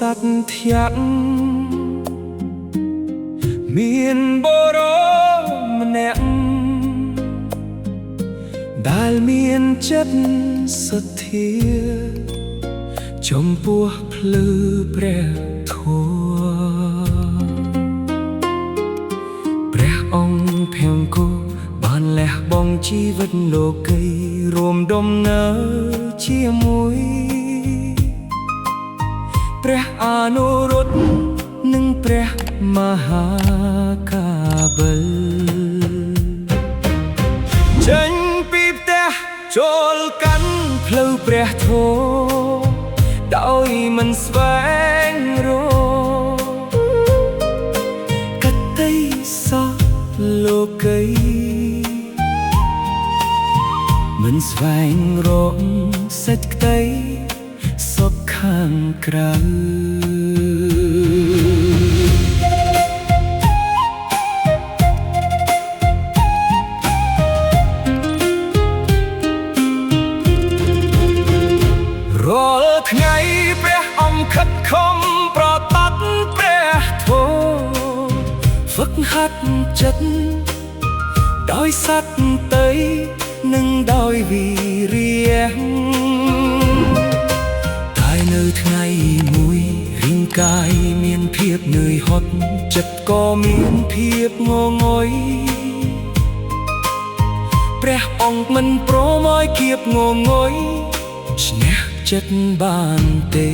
សត្វធាក់មានបរមម្នាក់ដែលមានចិត្តសទ្ធាចំពោះភ្លឺព្រះធម៌ព្រះអង្គភង្គោបានលះបង់ជីវិតលោកីរួមដំណើរជាមួយព្រះអនុរុទ្ធនិងព្រះមហាកាបិលចេញពីផ្ទះចូលកាន់ផ្លូវព្រះធម៌ដោយមិនស្វែងរកកតេសលោកីមិនស្វែងរកសេចក្តីសុខខាងក្រៅរាល់ថ្ងៃព្រះអង្គខិតខំប្រតិបត្តិព្រះធម៌ហ្វឹកហាត់ចិត្តដោយសត្យតីនិងដោយវិរិយតែនៅថ្ងៃមួយរាងកាយមានភាពនឿយហត់ចិត្តក៏មានភាពងងុយព្រះអង្គមិនព្រមឲ្យគៀបងងុយឈ្នះចិត្តបានទេ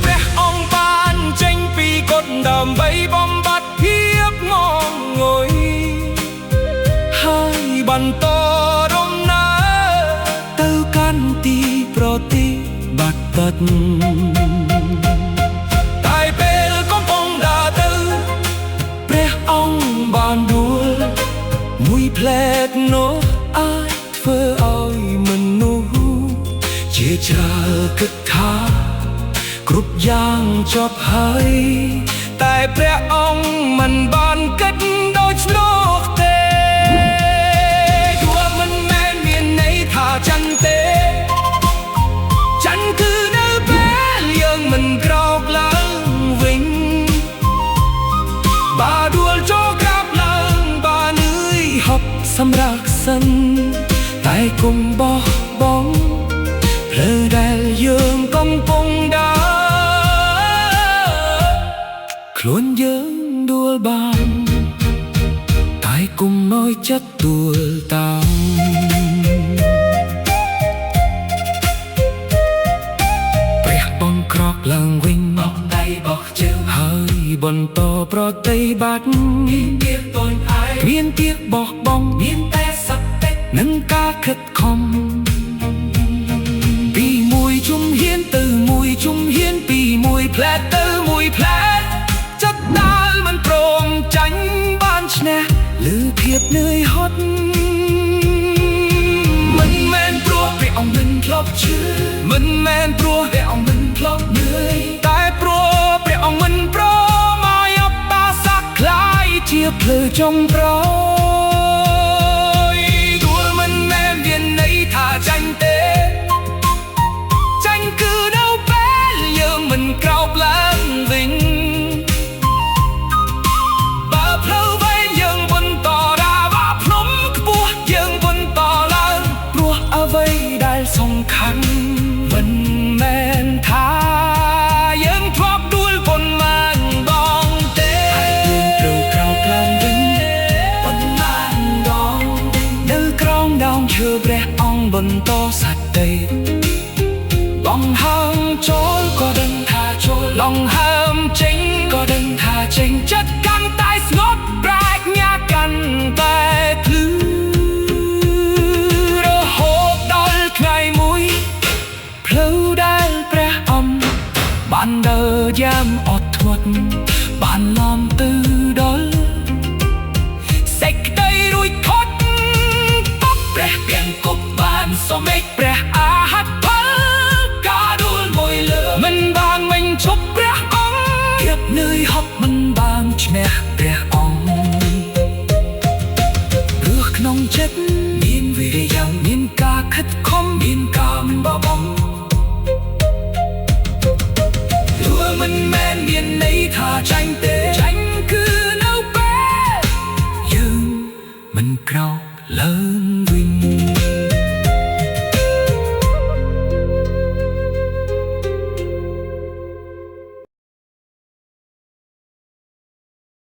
ព្រះអង្គបានចេញពីកុដិដើម្បីបំបត្តិភាពងងុយហើយបន្តដំណើរទៅកាន់ទីប្រតិបត្តិតែពេលកំពុងដើរទៅព្រះអង្គបានដួលមួយផ្លែកនោះអាចធ្វើឲ្យមនុស្សជាច្រើនគិតថាគ្រប់យ៉ាងចប់ហើយតែព្រះអង្គមិនបានគិតដូច្នោះទេដួលមិនមែនមានន័យថាចន្ទទេចន្ទគឺនៅពេលយើងមិនក្រោកឡើងវិញបើដួលចូលក្រាបឡើងបើនឿយហប់សម្រាប់សិនតែគុំបោះបង់ផ្លូវដែលយើងកំពុងដើរខ្លួនយើងដួលបានតែគុំឲ្យចិត្តដួលតាមព្រះបង្ក្រោកឡើងវិញបោះដៃបោះជើងហើយបន្តប្រតិបត្តិមានទៀតតូនឯងគ្មានទៀតបោះបង់មានតែសតិនិងការខិតខំពីមួយជំហានទៅមួយជំហានពីមួយផ្លែតទៅមួយផ្លែតចិត្តដើរមិនព្រមចាញ់បានឈ្នះលើភាពនឿយហត់មិនមែនព្រោះព្រះអង្គមិនធ្លាប់ឈឺមិនមែនព្រោះព្រះអង្គមិនធ្លាប់នឿយតែព្រោះព្រះអង្គមិនព្រមឲ្យអបតាសក្លាយជាភ្លឺចុងក្រោយដួលមិនមែនមានន័យថាចាញ់ទេចាញ់គឺនៅពេលយើងមិនក្រោកឡើងវិញបើផ្លូវវែងយើងបន្តដើរបើភ្នំខ្ពស់យើងបន្តឡើងព្រោះអ្វីដែលសំខាន់មិនមែនថាយើងធ្លាប់ដួលប៉ុន្មានដងទេហើយយើងត្រូវក្រោកឡើងវិញប៉ុន្មានដងនៅក្រោមដើមឈើព្រះអង្គបន្តសតិបង្ហើងចូលក៏ដឹងថាចូលឡង